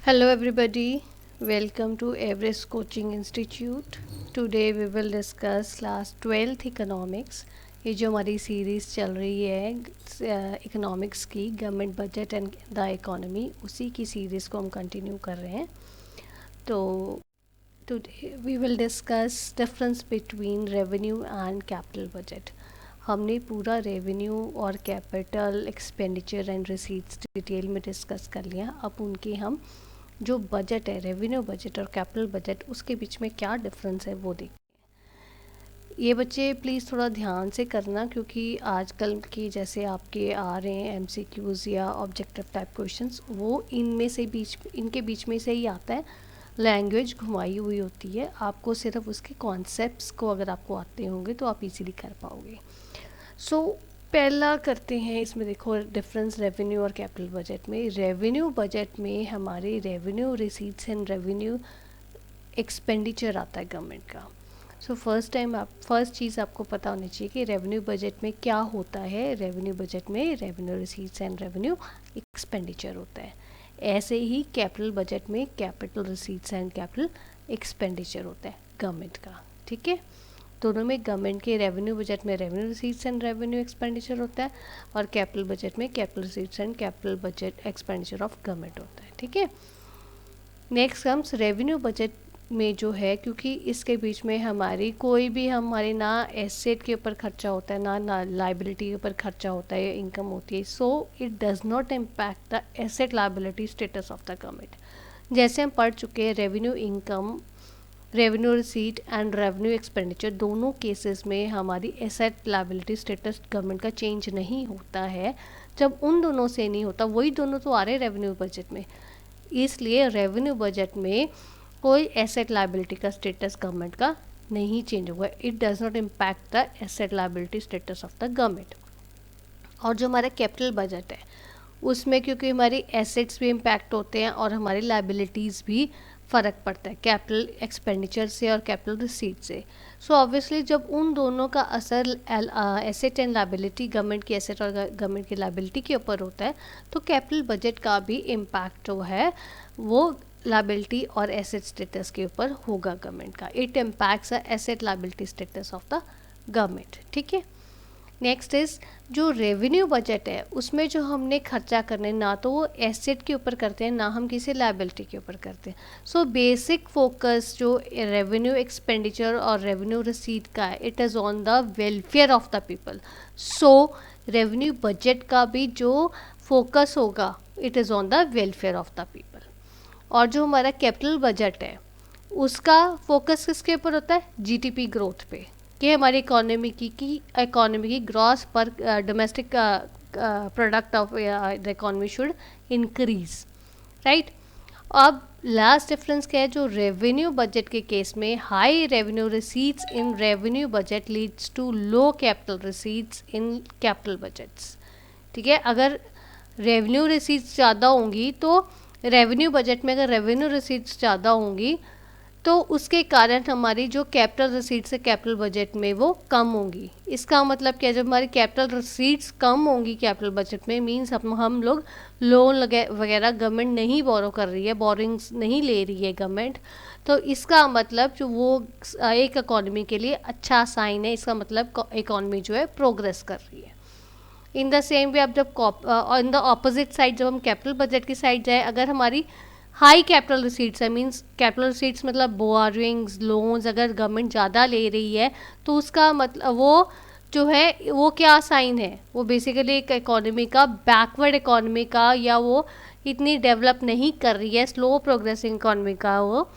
Hello everybody, welcome to Everest Coaching Institute. Today we will discuss class 12th economics. ये जो हमारी series चल रही है इकोनॉमिक्स की, government budget and the economy, उसी की सीरीज़ को हम कंटिन्यू कर रहे हैं. तो today we will discuss difference between revenue and capital budget. हमने पूरा रेवेन्यू और capital expenditure and receipts detail में डिस्कस कर लिया. अब उनके हम जो बजट है, रेवेन्यू बजट और कैपिटल बजट, उसके बीच में क्या डिफरेंस है वो देखते हैं. ये बच्चे प्लीज़ थोड़ा ध्यान से करना, क्योंकि आजकल के जैसे आपके आ रहे हैं एमसीक्यूज़ या ऑब्जेक्टिव टाइप क्वेश्चंस, वो इनके बीच में से ही आता है. लैंग्वेज घुमाई हुई होती है. आपको सिर्फ उसके कॉन्सेप्ट्स को अगर आपको आते होंगे तो आप इजीली कर पाओगे. पहला करते हैं. इसमें देखो डिफरेंस रेवेन्यू और कैपिटल बजट में. रेवेन्यू बजट में हमारे revenue receipts and revenue expenditure आता है गवर्नमेंट का. फर्स्ट चीज़ आपको पता होनी चाहिए कि रेवेन्यू बजट में क्या होता है. रेवेन्यू बजट में revenue receipts and revenue expenditure होता है. ऐसे ही कैपिटल बजट में capital receipts and capital expenditure होता है गवर्नमेंट का. ठीक है, दोनों में गवर्नमेंट के रेवेन्यू बजट में revenue receipts and revenue expenditure होता है, और कैपिटल बजट में capital receipts and capital budget expenditure of government होता है. ठीक है, नेक्स्ट कम्स रेवेन्यू बजट में जो है, क्योंकि इसके बीच में हमारे ना एसेट के ऊपर खर्चा होता है ना लाइबिलिटी के ऊपर खर्चा होता है, इनकम होती है. So it does not impact the asset liability status of the government. जैसे हम पढ़ चुके हैं, revenue income, revenue receipt and revenue expenditure, दोनों केसेस में हमारी एसेट लाइबिलिटी स्टेटस गवर्नमेंट का चेंज नहीं होता है. जब उन दोनों से नहीं होता, वही दोनों तो आ रहे हैं रेवेन्यू बजट में, इसलिए रेवेन्यू बजट में कोई एसेट लाइबिलिटी का स्टेटस गवर्नमेंट का नहीं चेंज होगा. It does not impact the asset liability status of the government. और जो हमारा कैपिटल बजट है, उसमें क्योंकि हमारी एसेट्स भी इम्पैक्ट होते हैं और हमारी लाइबिलिटीज़ भी फ़र्क पड़ता है कैपिटल एक्सपेंडिचर से और कैपिटल रिसीट से. सो ऑब्वियसली जब उन दोनों का असर एसेट एंड लाइबिलिटी, गवर्नमेंट की एसेट और गवर्नमेंट की लाइबिलिटी के ऊपर होता है, तो कैपिटल बजट का भी इम्पैक्ट जो है वो लाइबिलिटी और एसेट स्टेटस के ऊपर होगा गवर्नमेंट का. It impacts the asset liability status of the government. ठीक है, नेक्स्ट इज़ जो रेवेन्यू बजट है, उसमें जो हमने खर्चा करने, ना तो वो एसेट के ऊपर करते हैं, ना हम किसी लाइबिलिटी के ऊपर करते हैं. सो बेसिक फोकस जो रेवेन्यू एक्सपेंडिचर और रेवेन्यू रिसीट का है, it is on the welfare of the people. So revenue budget का भी जो फोकस होगा, it is on the welfare of the people. और जो हमारा कैपिटल बजट है, उसका फोकस किसके ऊपर होता है? जीडीपी ग्रोथ पे, कि हमारी इकोनॉमी की ग्रॉस पर domestic product of the economy should increase. Right. अब लास्ट डिफरेंस क्या है? जो रेवेन्यू बजट के केस में high revenue receipts in revenue budget leads to low capital receipts in capital budgets. ठीक है, अगर रेवेन्यू रिसीट्स ज़्यादा होंगी तो रेवेन्यू बजट में, अगर रेवेन्यू रिसीट्स ज़्यादा होंगी तो उसके कारण हमारी जो कैपिटल रिसीट्स है कैपिटल बजट में वो कम होंगी. इसका मतलब क्या? जब हमारी कैपिटल रिसीट्स कम होंगी कैपिटल बजट में, मींस हम लोग लोन वगैरह गवर्नमेंट नहीं बोरो कर रही है, बोरिंग्स नहीं ले रही है गवर्नमेंट, तो इसका मतलब जो वो एक इकॉनमी के लिए अच्छा साइन है. इसका मतलब इकॉनमी जो है प्रोग्रेस कर रही है. इन द सेम वे, अब जब इन द ऑपोजिट साइड, जब हम कैपिटल बजट की साइड जाए, अगर हमारी हाई कैपिटल रिसीट्स है, मींस कैपिटल रिसीट्स मतलब बोरिंग्स, लोन्स, अगर गवर्नमेंट ज़्यादा ले रही है, तो उसका मतलब वो जो है वो क्या साइन है? वो बेसिकली एक इकोनॉमी का, बैकवर्ड इकोनॉमी का, या वो इतनी डेवलप नहीं कर रही है, स्लो प्रोग्रेसिंग इकोनॉमी का वो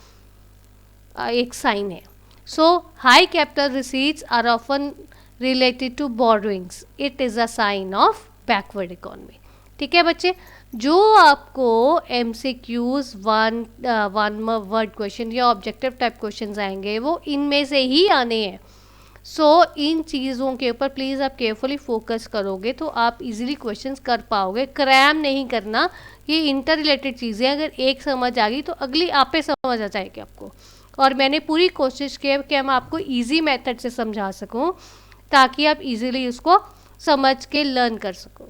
एक साइन है. So high capital receipts are often related to borrowings. It is a sign of backward economy. ठीक है बच्चे, जो आपको MCQs वन वर्ड क्वेश्चन या ऑब्जेक्टिव टाइप क्वेश्चंस आएंगे, वो इनमें से ही आने हैं. सो इन चीज़ों के ऊपर प्लीज़ आप केयरफुली फोकस करोगे तो आप इजीली क्वेश्चंस कर पाओगे. क्रैम नहीं करना. ये इंटर रिलेटेड चीज़ें, अगर एक समझ आ गई तो अगली आप पे समझ आ जाएगी आपको. और मैंने पूरी कोशिश की कि मैं आपको ईजी मेथड से समझा सकूँ, ताकि आप इजीली उसको समझ के लर्न कर सको.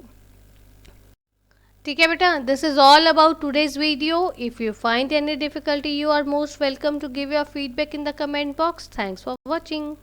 ठीक है बेटा, this is all about today's video. If you find any difficulty, you are most welcome to give your feedback in the comment box. Thanks for watching.